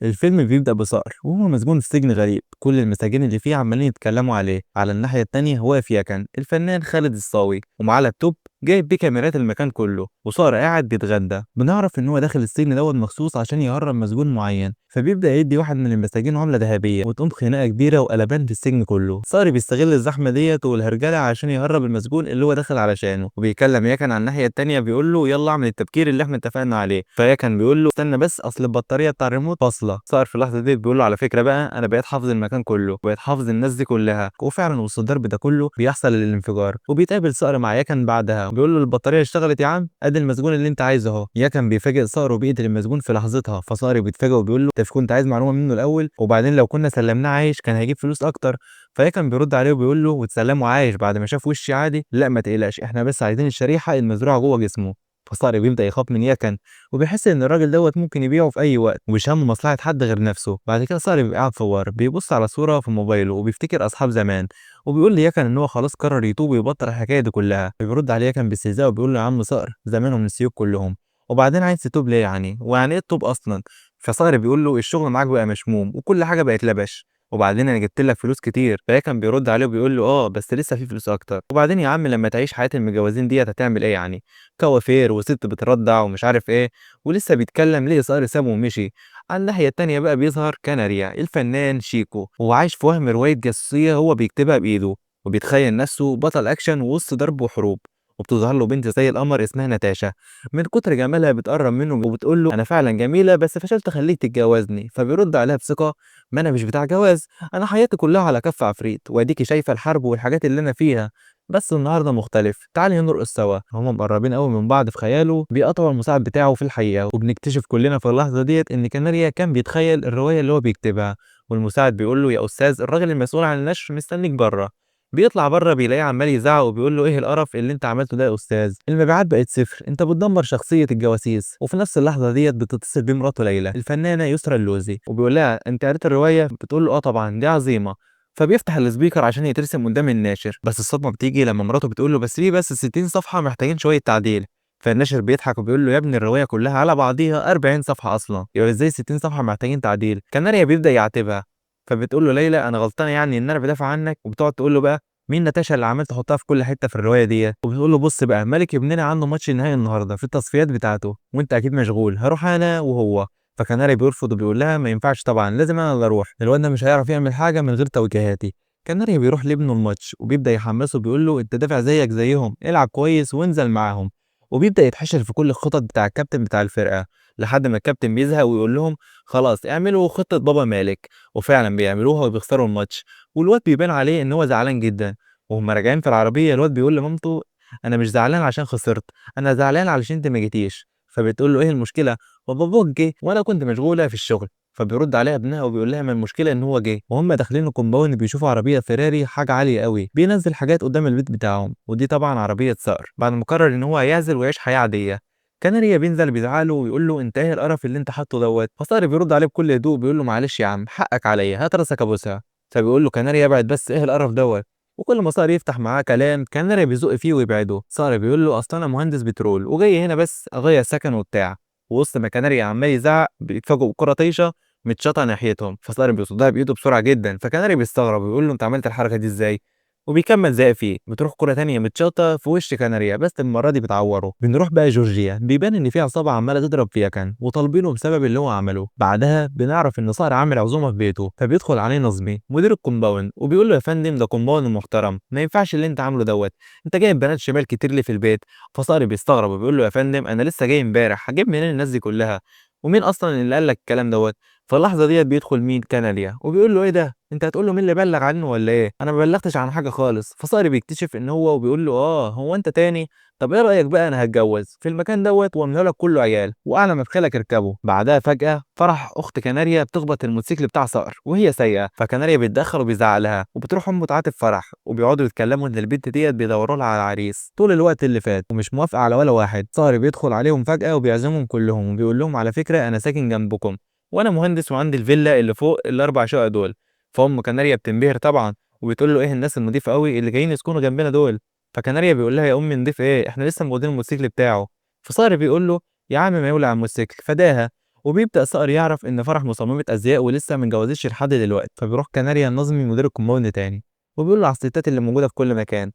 الفيلم بيبدأ بصقر وهو مسجون في سجن غريب، كل المساجين اللي فيه عمالين يتكلموا عليه. على الناحية التانية واقف يكن الفنان خالد الصاوي ومعاه لابتوب جايب بيه كاميرات المكان كله، وصقر قاعد بيتغدى. بنعرف ان هو داخل السجن دوت مخصوص عشان يهرب مسجون معين، فبيبدأ يدي واحد من المساجين عملة ذهبية وتقوم خناقة كبيرة وقلبان في السجن كله. صقر بيستغل الزحمة ديت والهرجلة عشان يهرب المسجون اللي هو داخل علشانه، وبيكلم يكن على الناحية التانية بيقول له يلا اعمل التبكير اللي احنا اتفقنا عليه. فيكن بيقول له استنى بس اصل البطارية بتاع الريموت فاصلة. صقر في اللحظة دي بيقول له على فكرة بقى انا بقيت حافظ المكان كله وبقيت حافظ الناس دي كلها. وفعلا وسط الضرب ده كله بيحصل الانفجار، وبيتقابل صقر مع يكن بعدها بيقول له البطارية اشتغلت يا عم، ادي المسجون اللي انت عايزه اهو. يكن بيفاجئ صقر وبيقتل المسجون في لحظتها، فصقر بيتفاجئ وبيقول له انت كنت عايز معلومة منه الاول، وبعدين لو كنا سلمناه عايش كان هيجيب فلوس اكتر. فيكن بيرد عليه وبيقول له وتسلمه عايش بعد ما شاف وشي عادي؟ لا ما تقلقش، احنا بس عايزين الشريحة المزروعة جوه جسمه. فصقر بيبدأ يخاف من يكن وبيحس ان الراجل دوت ممكن يبيعه في اي وقت ومش همه مصلحة حد غير نفسه. بعد كده صقر بيبقى قاعد في ور بيبص على صورة في موبايله وبيفتكر اصحاب زمان، وبيقول ليكن ان هو خلاص قرر يتوب ويبطل الحكايه دي كلها. بيرد عليه يكن باستهزاء وبيقول له يا عم صقر زمانهم نسيوك كلهم، وبعدين عايز تتوب ليه يعني؟ ويعني ايه التوب اصلا؟ فصقر بيقول له الشغل معاك بقى مشموم وكل حاجه بقت لبش، وبعدين انا جبت لك فلوس كتير. فيكن بيرد عليه وبيقول له اه بس لسه في فلوس اكتر. وبعدين يا عم لما تعيش حياه المجوزين ديت هتعمل ايه يعني؟ كوافير وست بترضع ومش عارف ايه. ولسه بيتكلم ليه صقر سابه ومشي. على الناحية التانية بقى بيظهر كناريا الفنان شيكو، وهو عايش في وهم رواية جاسوسية هو بيكتبها بإيده، وبيتخيل نفسه بطل أكشن وسط ضرب وحروب. وبتظهر له بنت زي القمر اسمها ناتاشا، من كتر جمالها بتقرب منه وبتقول له أنا فعلا جميلة بس فشلت أخليك تتجوزني. فبيرد عليها بثقة ما أنا مش بتاع جواز، أنا حياتي كلها على كف عفريت وأديكي شايفة الحرب والحاجات اللي أنا فيها، بس النهارده مختلف، تعالي نرقص سوا. هما مقربين قوي من بعض في خياله، بيقطعوا المساعد بتاعه في الحقيقه، وبنكتشف كلنا في اللحظه ديت ان كناريا كان بيتخيل الروايه اللي هو بيكتبها. والمساعد بيقول له يا استاذ الراجل المسؤول عن النشر مستنيك بره. بيطلع بره بيلاقيه عمال يزعق وبيقول له ايه القرف اللي انت عملته ده يا استاذ، المبيعات بقت صفر، انت بتدمر شخصيه الجواسيس. وفي نفس اللحظه ديت بتتصل بمراته ليلى الفنانه يسرا اللوزي وبيقول لها انت قريت الروايه؟ بتقول له اه طبعا دي عظيمه. فبيفتح السبيكر عشان يترسم قدام الناشر، بس الصدمه بتيجي لما مراته بتقول له بس ليه بس 60 صفحه محتاجين شويه تعديل. فالناشر بيضحك وبيقول له يا ابني الروايه كلها على بعضيها 40 صفحه اصلا، يبقى ازاي 60 صفحه محتاجين تعديل؟ كناريا بيبدا يعاتبها. فبتقول له ليلى انا غلطانه يعني ان انا بدافع عنك، وبتقعد تقول له بقى مين ناتاشا اللي عمال تحطها في كل حته في الروايه دي؟ وبتقول له بص بقى ملك ابننا عنده ماتش النهائي النهارده في التصفيات بتاعته وانت اكيد مشغول، هروح انا وهو. فكناري بيرفض وبيقول لها ما ينفعش طبعا، لازم انا اللي اروح، الواد ده مش هيعرف يعمل حاجه من غير توجيهاتي. كناري بيروح لابنه الماتش وبيبدا يحمسه بيقول له انت دافع زيك زيهم، العب كويس وانزل معاهم. وبيبدا يتحشر في كل الخطط بتاع الكابتن بتاع الفرقه، لحد ما الكابتن بيزهق ويقول لهم خلاص اعملوا خطه بابا مالك. وفعلا بيعملوها وبيخسروا الماتش. والواد بيبان عليه ان هو زعلان جدا. وهم راجعين في العربيه الواد بيقول لمامته انا مش زعلان عشان خسرت، انا زعلان علشان انت ما جيتيش. فبتقول له ايه المشكله؟ وباباك جه وانا كنت مشغوله في الشغل. فبيرد عليها ابنها وبيقول لها ما المشكله ان هو جه. وهم داخلين الكومباوند بيشوفوا عربيه فيراري حاجه عاليه قوي بينزل حاجات قدام البيت بتاعهم، ودي طبعا عربيه صقر بعد ما قرر ان هو هيعزل ويعيش حياه عاديه. كناريا بينزل بيزعله ويقول له انت ايه القرف اللي انت حاطه دوت؟ فصقر بيرد عليه بكل هدوء بيقول له معلش يا عم حقك عليا، هات راسك ابوسها. فبيقول له كناريا ابعد بس ايه القرف دوت. وكل ما صقر يفتح معاه كلام كناريا بيزق فيه ويبعده. صقر بيقول له اصل انا مهندس بترول وجاي هنا بس اغير سكن وبتاع. ووسط ما كناريا عمال يزعق بيتفاجئوا بكره طايشه متشاطه ناحيتهم، فصقر بيصدها بايده بسرعه جدا. فكناري بيستغرب ويقول له انت عملت الحركه دي ازاي؟ وبيكمل زي فيه. بتروح كرة تانية متشاطة في وش كناريا بس المرة دي بتعوره. بنروح بقى جورجيا، بيبان ان في عصابة عمالة تضرب في يكن وطالبينه بسبب اللي هو عمله. بعدها بنعرف ان صقر عامل عزومة في بيته، فبيدخل عليه نظمي مدير الكومباوند وبيقول له يا فندم ده كومباوند محترم، ما ينفعش اللي انت عامله دوت، انت جايب بنات شمال كتير لي في البيت. فصقر بيستغرب وبيقول له يا فندم انا لسه جاي امبارح، هجيب منين الناس دي كلها؟ ومين اصلا اللي قال لك الكلام دوت؟ في اللحظه ديت بيدخل مين كاناليا وبيقول له ايه ده، انت هتقول له مين اللي بلغ عنه ولا ايه؟ انا ما بلغتش عن حاجه خالص. فصقر بيكتشف ان هو وبيقول له اه هو انت تاني؟ طب ايه رايك بقى انا هتجوز في المكان دوت واملاه لك كله عيال واعلى ما في خيلك اركبه. بعدها فجاه فرح اخت كناريا بتخبط الموتوسيكل بتاع صقر وهي سايقه، فكناريا بيتدخل وبيزعق لها وبتروح امه تعاتب فرح وبيقعدوا يتكلموا ان البنت ديت بيدوروا لها على عريس طول الوقت اللي فات ومش موافقه على ولا واحد. صقر بيدخل عليهم فجاه وبيعزمهم كلهم وبيقول لهم على فكره انا ساكن جنبكم وانا مهندس وعندي الفيلا اللي فوق الاربع شقق دول. فام كناريا بتنبهر طبعا وبتقول له ايه الناس النضيفه قوي اللي جايين يسكنوا جنبنا دول. فكناريا بيقول لها يا امي نضيف ايه، احنا لسه موجودين الموتوسيكل بتاعه. فصقر بيقول له يا عم ما يولع على الموتوسيكل فداها. وبيبدأ صقر يعرف إن فرح مصممة أزياء ولسه متجوزتش لحد دلوقتي، فبيروح كناريا النظمي مدير الكومباوند تاني وبيقول له على الستات اللي موجودة في كل مكان،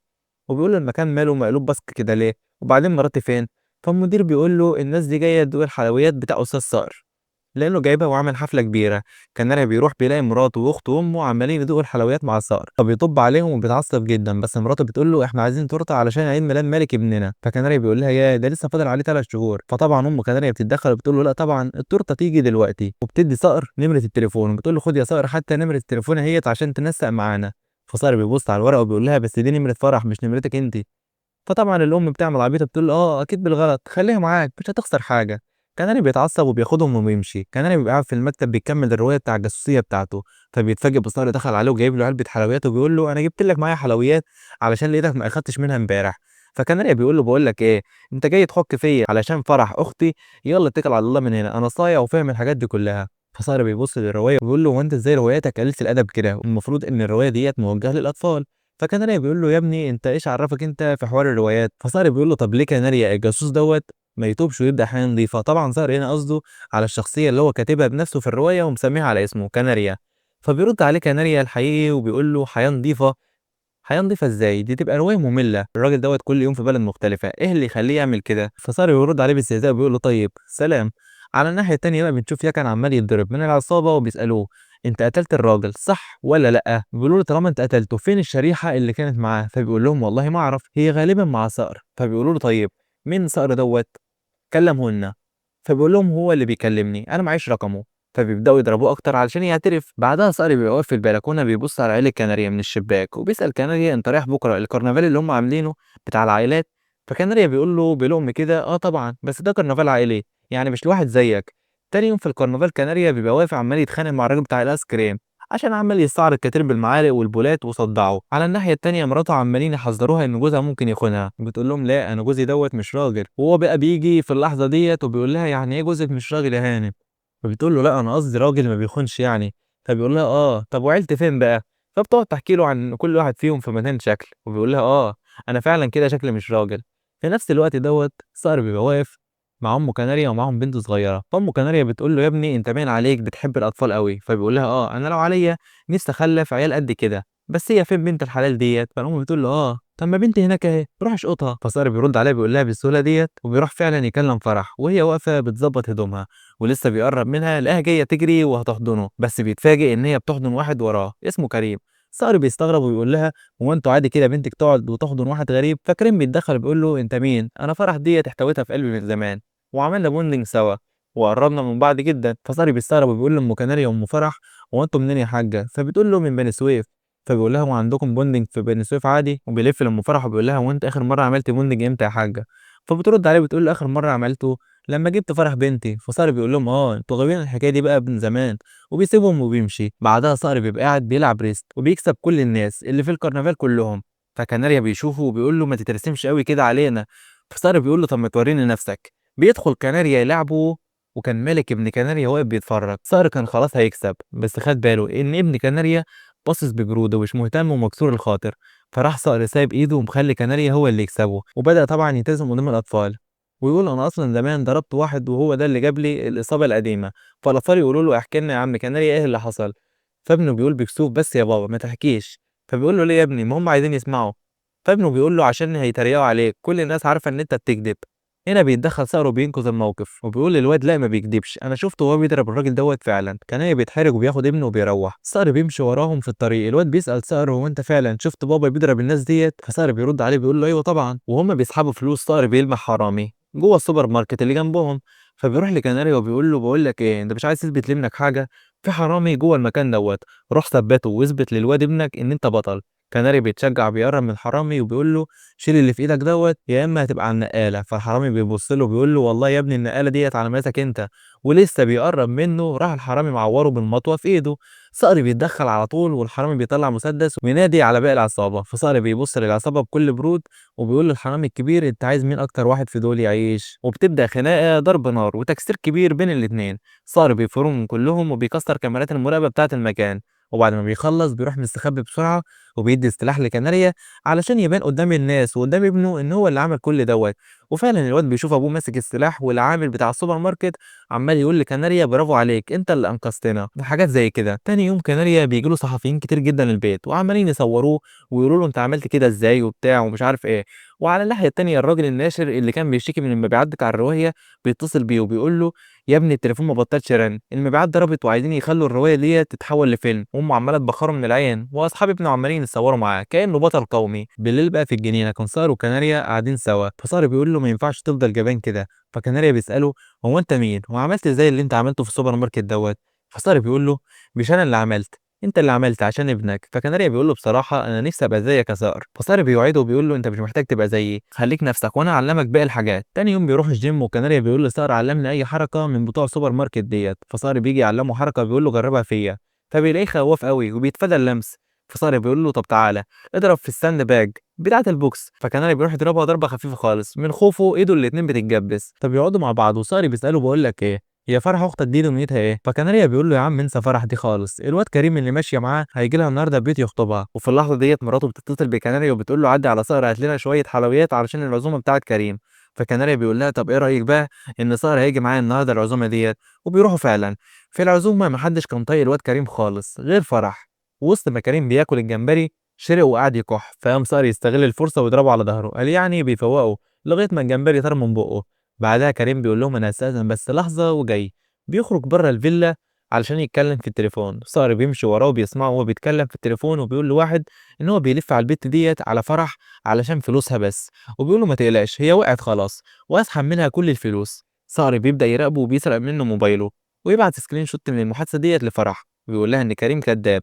وبيقول له المكان ماله مقلوب باسك كده ليه؟ وبعدين مراتي فين؟ فالمدير بيقول له الناس دي جاية تدوق الحلويات بتاع أستاذ صقر لأنه جايبها وعامل حفلة كبيرة. كناريا بيروح بيلاقي مراته وأخته وأمه عمالين يدوقوا الحلويات مع الصقر، فبيطب عليهم وبيتعصب جدا، بس مراته بتقول له احنا عايزين تورته علشان عيد ميلاد مالك ابننا. فكناريا بيقول لها يا ده لسه فاضل عليه 3 شهور. فطبعا أم كناريا بتتدخل وبتقول له لا طبعا التورته تيجي دلوقتي، وبتدي صقر نمرة التليفون وبتقول له خد يا صقر حتى نمرة التليفون اهيت عشان تنسق معانا. فصقر بيبص على الورقة وبيقول لها بس دي نمرة فرح مش نمرتك انت. فطبعًا الأم بتعمل عبيطة بتقول له: "آه، أكيد بالغلط، خلّيها معاك مش هتخسر حاجة." كناري بيتعصب وبياخدهم وبيمشي. كناري بيبقى قاعد في المكتب بيكمل الرواية بتاع الجاسوسية بتاعته، فبيتفاجئ بصقر دخل عليه وجايب له علبة حلويات وبيقول له: "أنا جبت لك معايا حلويات علشان لقيتك ما أخدتش منها امبارح." فكناري بيقول له: "باقول لك إيه، أنت جاي تحك فيّا علشان فرح أختي، يالّا اتكل على الله من هنا، أنا صايع وفاهم الحاجات دي كلّها." فصقر بيبص للرواية وبيقول له: "هو أنت إزاي رواياتك قليلة الأدب كده؟ والمفروض إن الرواية ديّة موجهة للأطفال." فكناريا بيقول له: "يا ابني أنت إيش عرّفك أنت في حوار الروايات؟" فصقر بيقول له: "طب ليه كناريا الجاسوس دوّة ما يتوبش ويبدأ حياة نضيفة." طبعًا صقر هنا قصده على الشخصية اللي هو كاتبها بنفسه في الرواية ومسميها على اسمه كناريا. فبيرد عليه كناريا الحقيقي وبيقول له: "حياة نضيفة؟ حياة نضيفة إزاي؟ دي تبقى رواية مملة، الراجل دوّة كل يوم في بلد مختلفة، إيه اللي يخلّيه يعمل كده؟" فصقر بيرد عليه باستهزاء وبيقول له: "طيب سلام." على الناحية التانية بقى بنشوف يكن عمّال يتضرب من العصابة وبيسألوه: "أنت قتلت الراجل صح والّا لأ؟" بيقولوا له: "طالما أنت قتلته فين الشريحة اللي كانت معاه؟" فبيقول لهم: "والله ما أعرف، هي غالبًا مع صقر." فبيقولوا له: "طيب مين صقر دوّة؟ كلمه لنا." فبيقول لهم هو اللي بيكلمني انا معيش رقمه. فبيبداوا يضربوه اكتر علشان يعترف. بعدها صقر بيبقى واقف في البلكونه بيبص على عيله كناريا من الشباك وبيسال كناريا انت رايح بكره الكرنفال اللي هم عاملينه بتاع العائلات؟ فكناريا بيقول له بلقم كده اه طبعا بس ده كرنفال عائلي يعني مش لواحد زيك. تاني يوم في الكرنفال كناريا بيبقى واقف عمال يتخانق مع الراجل بتاع الايس كريم عشان عمال يستعرض كتير بالمعالق والبولات وصدعه. على الناحيه التانيه مراته عمالين يحذروها ان جوزها ممكن يخونها بتقول لهم لا انا جوزي دوت مش راجل. وهو بقى بيجي في اللحظه ديت وبيقول لها يعني ايه جوزك مش راجل يا هانم؟ فبتقول له لا انا قصدي راجل ما بيخونش يعني. فبيقول لها اه طب وعيلتي فين بقى؟ فبتقعد تحكي له عن كل واحد فيهم في مكان شكل وبيقول لها اه انا فعلا كده شكلي مش راجل. في نفس الوقت دوت صقر بيبقى واقف مع ام كناريا ومعاهم بنت صغيره. فام كناريا بتقول له يا ابني انت باين عليك بتحب الاطفال قوي. فبيقول لها اه انا لو عليا نفسي اخلف عيال قد كده بس هي فين بنت الحلال ديت؟ فالام بتقول له اه طب ما بنتي هناك اهي روح اشقطها. فصقر بيرد عليها بيقول لها بالسهوله ديت وبيروح فعلا يكلم فرح وهي واقفه بتظبط هدومها ولسه بيقرب منها لقاها جايه تجري وهتحضنه بس بيتفاجئ ان هي بتحضن واحد وراه اسمه كريم. صقر بيستغرب ويقول لها هو انتوا عادي كده بنتك تقعد وتحضن واحد غريب؟ فكريم بيتدخل بيقول له انت مين؟ انا فرح ديت احتويتها في قلبي من زمان وعملنا بوندنج سوا وقربنا من بعض جدا. فصقر بيستغرب وبيقول لام كناريا وام فرح هو انتوا منين يا حاجه؟ فبتقول له من بني سويف. فبيقول لها هو عندكم بوندنج في بني سويف عادي؟ وبيلف لام فرح وبيقول لها هو انت اخر مره عملت بوندنج امتى يا حاجه؟ فبترد عليه بتقول له اخر مره عملته لما جبت فرح بنتي. فصقر بيقول لهم اه انتوا غاويين الحكايه دي بقى من زمان وبيسيبهم وبيمشي. بعدها صقر بيبقى قاعد بيلعب ريست وبيكسب كل الناس اللي في الكرنفال كلهم. فكناريا بيشوفه وبيقول له ما تترسمش قوي كده علينا. فصقر بيقول له طب ما توريني نفسك. بيدخل كناريا يلعبه وكان مالك ابن كناريا واقف بيتفرج. صقر كان خلاص هيكسب بس خد باله ان ابن كناريا باصص بجروده ومش مهتم ومكسور الخاطر. فراح صقر سايب ايده ومخلي كناريا هو اللي يكسبه وبدأ طبعا يلتزم قدام الأطفال ويقول انا اصلا زمان ضربت واحد وهو ده اللي جاب لي الاصابه القديمه. فالاطفال يقولوا له احكي لنا يا عم كناريا ايه اللي حصل؟ فابنه بيقول بكسوف بس يا بابا ما تحكيش. فبيقول له ليه يا ابني ما هم عايزين يسمعوا. فابنه بيقول له عشان هيتريقوا عليك كل الناس عارفه ان انت بتكذب. هنا بيتدخل صقر وبينقذ الموقف وبيقول للواد لا ما بيكدبش انا شفته وهو بيضرب الراجل دوت فعلا. كان بيتحرج وبياخد ابنه وبيروح. صقر بيمشي وراهم في الطريق. الواد بيسأل صقر هو انت فعلا شفت بابا بيضرب الناس ديت؟ فصقر بيرد عليه بيقول له ايوه طبعا. وهم بيسحبوا فلوس صقر بيلمح حرامي جوه السوبر ماركت اللي جنبهم. فبيروح لكناريا وبيقول له بقول لك ايه انت مش عايز تثبت لابنك حاجه؟ في حرامي جوه المكان دوت روح ثبته واثبت للواد ابنك ان انت بطل. كناري بيتشجع بيقرب من الحرامي وبيقول له شيل اللي في ايدك دوت يا اما هتبقى على النقاله. فالحرامي بيبص له بيقول له والله يا ابني النقاله ديت على مقاسك انت. ولسه بيقرب منه راح الحرامي معوره بالمطوه في ايده. صقر بيتدخل على طول والحرامي بيطلع مسدس وينادي على باقي العصابه. فصقر بيبص للعصابه بكل برود وبيقول للحرامي الكبير انت عايز مين اكتر واحد في دول يعيش؟ وبتبدا خناقه ضرب نار وتكسير كبير بين الاتنين. صقر بيفرمهم كلهم وبيكسر كاميرات المراقبه بتاعه المكان وبعد ما بيخلص بيروح مستخبي بسرعة وبيدي السلاح لكناريا علشان يبان قدام الناس وقدام ابنه ان هو اللي عمل كل دوت. وفعلا الواد بيشوف ابوه ماسك السلاح والعامل بتاع السوبر ماركت عمال يقول لكناريا برافو عليك انت اللي انقذتنا، حاجات زي كده. تاني يوم كناريا بيجي له صحفيين كتير جدا البيت وعمالين يصوروه ويقولوا له انت عملت كده ازاي وبتاع ومش عارف ايه. وعلى الناحيه التانيه الراجل الناشر اللي كان بيشتكي من المبيعات على الروايه بيتصل بيه وبيقول له يا ابني التليفون ما بطلش رن، المبيعات ضربت وعايزين يخلوا الروايه دي تتحول لفيلم، وامه عماله تبخره من العين واصحاب ابنه عمالين يتصوروا معاه كانه بطل قومي. بالليل بقى في الجنينه كان صقر وكناريا قاعدين سوا، فصقر بيقول له ما ينفعش تفضل جبان كده، فكناريا بيساله هو انت مين وعملت زي اللي انت عملته في السوبر ماركت دوت. فصقر بيقول له مش انا اللي عملت، انت اللي عملت عشان ابنك. فكناريا بيقول له بصراحه انا نفسي ابقى زيك يا صقر. فصقر بيوعده وبيقول له انت مش محتاج تبقى زيي، خليك نفسك وانا اعلمك باقي الحاجات. تاني يوم بيروح الجيم وكناريا بيقول لصقر علمني اي حركه من بتوع السوبر ماركت ديت. فصقر بيجي يعلمه حركه بيقول له جربها فيا، فبيلاقيه خواف قوي وبيتفادى اللمس. فصقر بيقول له طب تعالى اضرب في الساند باج بتاعه البوكس. فكناري بيروح يضربها ضربه خفيفه خالص، من خوفه ايده الاتنين بتتجبس. فبيقعدوا مع بعض وصقر بيساله بقول لك ايه، هي فرح اختك دي دنيتها ايه؟ فكناريا بيقول له يا عم انسى فرح دي خالص، الواد كريم اللي ماشيه معاه هيجي لها النهارده البيت يخطبها. وفي اللحظه ديت مراته بتتصل بكناريا وبتقول له عدي على صقر هات لنا شويه حلويات علشان العزومه بتاعه كريم. فكناريا بيقول لها طب ايه رايك بقى ان صقر هيجي معايا النهارده العزومه ديت. وبيروحوا فعلا. في العزومه محدش كان طايق الواد كريم خالص غير فرح. وسط ما كريم بياكل الجمبري شرق وقعد يكح، فقام صقر يستغل الفرصه ويضربه على ظهره، قال يعني بيفوقه لغايه ما الجمبري طار من بقه. بعدها كريم بيقول لهم انا هستأذن بس لحظه وجاي. بيخرج بره الفيلا علشان يتكلم في التليفون. صقر بيمشي وراه وبيسمعه وهو بيتكلم في التليفون وبيقول لواحد ان هو بيلف على البت ديت على فرح علشان فلوسها بس، وبيقول له ما تقلقش هي وقعت خلاص واسحب منها كل الفلوس. صقر بيبدأ يراقبه وبيسرق منه موبايله ويبعت سكرين شوت من المحادثه ديت لفرح ويقول لها ان كريم كذاب.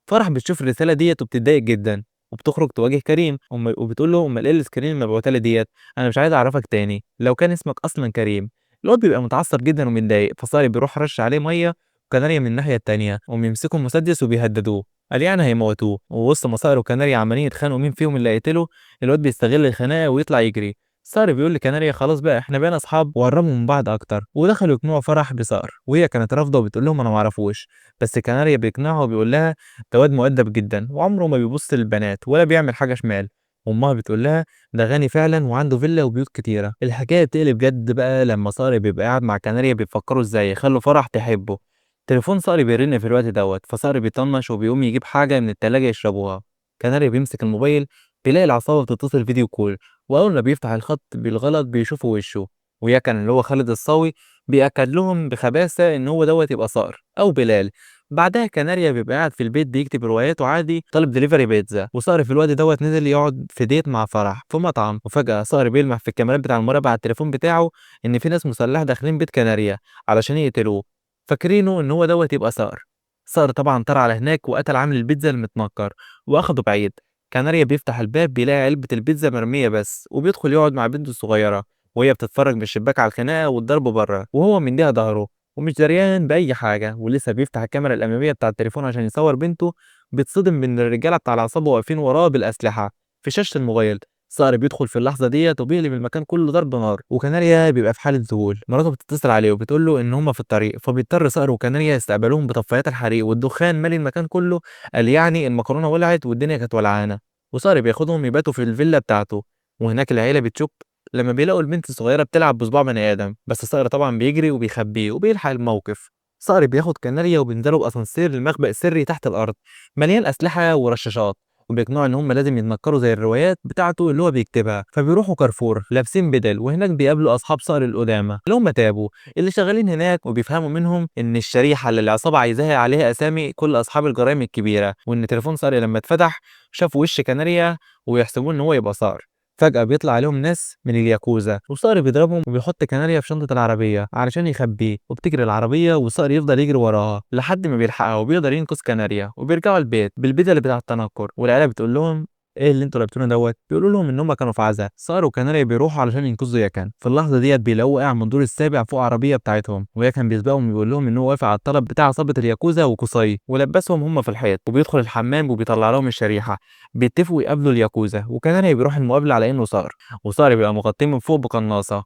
فرح بتشوف الرساله ديت وبتتضايق جدا وبتخرج تواجه كريم وبتقول له امال ايه السكرين المبعوته لي ديت، انا مش عايز اعرفك تاني لو كان اسمك اصلا كريم. الواد بيبقى متعصب جدا ومتضايق، فصاري بيروح رش عليه ميه وكناريا من الناحيه التانيه وبيمسكوا مسدس وبيهددوه، قال يعني هيموتوه. ووسط ما صقر وكناريا عمالين يتخانقوا مين فيهم اللي هيقتله، الواد بيستغل الخناقه ويطلع يجري. صقر بيقول لكناريا خلاص بقى احنا بقينا اصحاب وقربوا من بعض اكتر، ودخلوا يقنعوا فرح بصقر وهي كانت رافضه وبتقول لهم انا ما اعرفوش. بس كناريا بيقنعها وبيقول لها ده واد مؤدب جدا وعمره ما بيبص للبنات ولا بيعمل حاجه شمال. وامها بتقول لها ده غني فعلا وعنده فيلا وبيوت كتيره. الحكايه بتقلب جد بقى لما صقر بيبقى قاعد مع كناريا بيفكروا ازاي يخلوا فرح تحبه. تليفون صقر بيرن في الوقت دوت، فصقر بيطنش وبيقوم يجيب حاجه من التلاجة يشربوها. كناريا بيمسك الموبايل بيلاقي العصابه بتتصل فيديو كول، واول ما بيفتح الخط بالغلط بيشوفوا وشه، ويكن اللي هو خالد الصاوي بيأكد لهم بخباثه ان هو دوت يبقى صقر او بلال. بعدها كناريا بيبقى قاعد في البيت بيكتب رواياته عادي طالب دليفري بيتزا، وصقر في الوقت دوت نزل يقعد في ديت مع فرح في مطعم. وفجأة صقر بيلمح في الكاميرات بتاع المراقبة على التليفون بتاعه إن في ناس مسلحة داخلين بيت كناريا علشان يقتلوه، فاكرينه إن هو دوت يبقى صقر. صقر طبعا طار على هناك وقتل عامل البيتزا المتنكر وأخده بعيد. كناريا بيفتح الباب بيلاقي علبة البيتزا مرمية بس، وبيدخل يقعد مع بنته الصغيرة وهي بتتفرج من الشباك على الخناقة والضرب بره، وهو مديها ظهره ومش دريان بأي حاجة. ولسه بيفتح الكاميرا الأمامية بتاع التليفون عشان يصور بنته، بيتصدم بإن الرجالة بتاع العصابة واقفين وراه بالأسلحة في شاشة الموبايل. صقر بيدخل في اللحظة ديت وبيقلب المكان كله ضرب نار، وكناريا بيبقى في حالة ذهول. مراته بتتصل عليه وبتقول له إن هما في الطريق، فبيضطر صقر وكناريا يستقبلوهم بطفايات الحريق والدخان مالي المكان كله، قال يعني المكرونة ولعت والدنيا كانت ولعانة. وصقر بياخدهم يباتوا في الفيلا بتاعته، وهناك العيلة بتشك لما بيلاقوا البنت الصغيرة بتلعب بصباع بني آدم، بس صقر طبعا بيجري وبيخبيه وبيلحق الموقف. صقر بياخد كناريا وبينزلوا بأسانسير المخبأ السري تحت الأرض مليان أسلحة ورشاشات، وبيقنعوا إن هم لازم يتنكروا زي الروايات بتاعته اللي هو بيكتبها. فبيروحوا كارفور لابسين بدل، وهناك بيقابلوا أصحاب صقر القدامى اللي هم تابوا اللي شغالين هناك، وبيفهموا منهم إن الشريحة اللي العصابة عايزاها عليها أسامي كل أصحاب الجرائم الكبيرة، وإن تليفون صقر لما اتفتح شافوا وش كناريا ويحسبوه إن هو يبقى صقر. فجأة بيطلع عليهم ناس من الياكوزا وصقر بيضربهم وبيحط كناريا في شنطة العربية علشان يخبيه، وبتجري العربية وصقر يفضل يجري وراها لحد ما بيلحقها وبيقدر ينقذ كناريا، وبيرجعوا البيت بالبدل بتاع التنكر. والعيلة بتقول لهم ايه اللي انتوا لابسينه دوت، بيقولوا لهم ان هم كانوا في عزا. صقر وكناريا بيروحوا علشان ينقذوا يكن. في اللحظه ديت بيلاقوه واقع من الدور السابع فوق عربيه بتاعتهم، ويكن بيسبقهم وبيقول لهم ان هو وافق على الطلب بتاع عصابه الياكوزا وقصي ولبسهم هم في الحيط، وبيدخل الحمام وبيطلع لهم الشريحه. بيتفقوا يقابلوا الياكوزا وكناريا بيروح المقابله على انه صقر، وصقر بيبقى مغطيه من فوق بقناصه.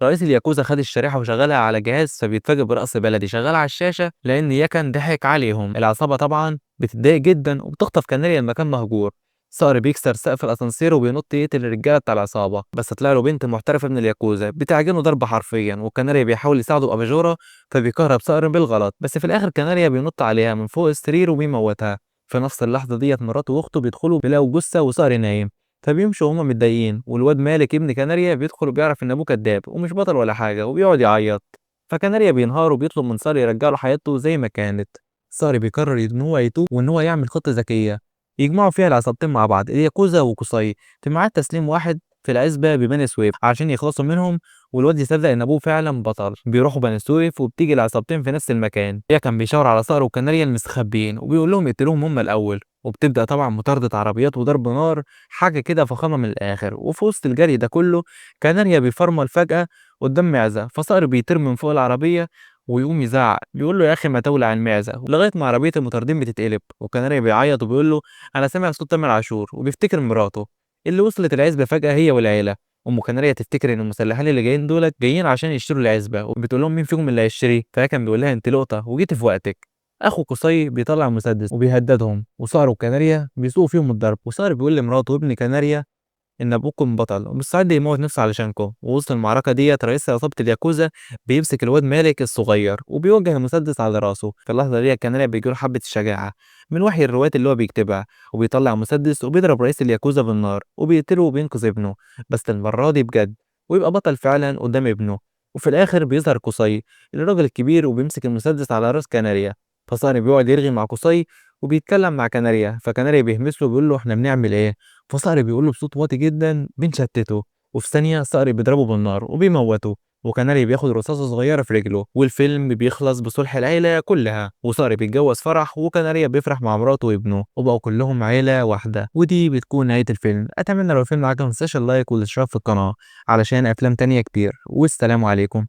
رئيس الياكوزا خد الشريحة وشغلها على جهاز، فبيتفاجئ برقص بلدي شغال على الشاشة لأن يكن ضحك عليهم. العصابة طبعا بتتضايق جدا وبتخطف كناريا لمكان مهجور. صقر بيكسر سقف الاسانسير وبينط يقتل الرجاله بتاع العصابه، بس طلع له بنت محترفه من الياكوزا بتعجنه ضرب حرفيا، وكناريا بيحاول يساعده باباجوره فبيكهرب صقر بالغلط، بس في الاخر كناريا بينط عليها من فوق السرير وبيموتها. في نفس اللحظه ديت مراته واخته بيدخلوا بيلاقوا جثه وصقر نايم، فبيمشوا وهما متضايقين، والواد مالك ابن كناريا بيدخل وبيعرف ان ابوه كداب ومش بطل ولا حاجه وبيقعد يعيط. فكناريا بينهار وبيطلب من صقر يرجع له حياته زي ما كانت. صقر بيقرر ان هو يتوب وان هو يعمل خطه ذكيه يجمعوا فيها العصابتين مع بعض، الياكوزا وقصي، في ميعاد تسليم واحد في العزبه ببني سويف عشان يخلصوا منهم. والواد يصدق ان ابوه فعلا بطل. بيروحوا بني سويف وبتيجي العصابتين في نفس المكان. هي كان بيشاور على صقر وكناريا المستخبيين وبيقول لهم يقتلوهم هم الاول، وبتبدا طبعا مطارده عربيات وضرب نار، حاجه كده فخامه من الاخر. وفي وسط الجري ده كله كناريا بيفرمل فجاه قدام معزه، فصقر بيطير من فوق العربيه ويقوم يزعق بيقول له يا اخي ما تولع المعزه، لغايه ما عربيه المطاردين بتتقلب وكناريا بيعيط وبيقول له انا سامع صوت تامر عاشور، وبيفتكر مراته اللي وصلت العزبه فجاه هي والعيله. ام كناريا تفتكر ان المسلحين اللي جايين دولت جايين عشان يشتروا العزبه، وبتقول لهم مين فيكم اللي هيشتري، فهي كان بيقول لها انت لقطه وجيتي في وقتك. اخو قصي بيطلع مسدس وبيهددهم، وصار وكناريا بيسوقوا فيهم الضرب، وصار بيقول لمراته وابن كناريا إن أبوكم بطل ومستعد يموت نفسه علشانكم. ووسط المعركة ديت رئيس عصابة الياكوزا بيمسك الواد مالك الصغير وبيوجه المسدس على راسه. في اللحظة دي كان بيجيله حبة الشجاعة من وحي الروايات اللي هو بيكتبها، وبيطلع مسدس وبيضرب رئيس الياكوزا بالنار وبيقتله وبينقذ ابنه، بس المرة دي بجد، ويبقى بطل فعلا قدام ابنه. وفي الآخر بيظهر قصي الراجل الكبير وبيمسك المسدس على راس كناريا، فصار بيقعد يرغي مع قصي وبيتكلم مع كناريا، فكناريا بيهمس له بيقول له احنا بنعمل ايه، فصقر بيقول له بصوت واطي جدا بنشتته. وفي ثانية صقر بيضربه بالنار وبيموته، وكناري بياخد رصاصة صغيرة في رجله. والفيلم بيخلص بصلح العيلة كلها، وصقر بيتجوز فرح وكناريا بيفرح مع مراته وابنه وبقوا كلهم عيلة واحدة. ودي بتكون نهاية الفيلم. أتمنى لو الفيلم عجبك متنساش اللايك والاشتراك في القناة علشان أفلام تانية كتير، والسلام عليكم.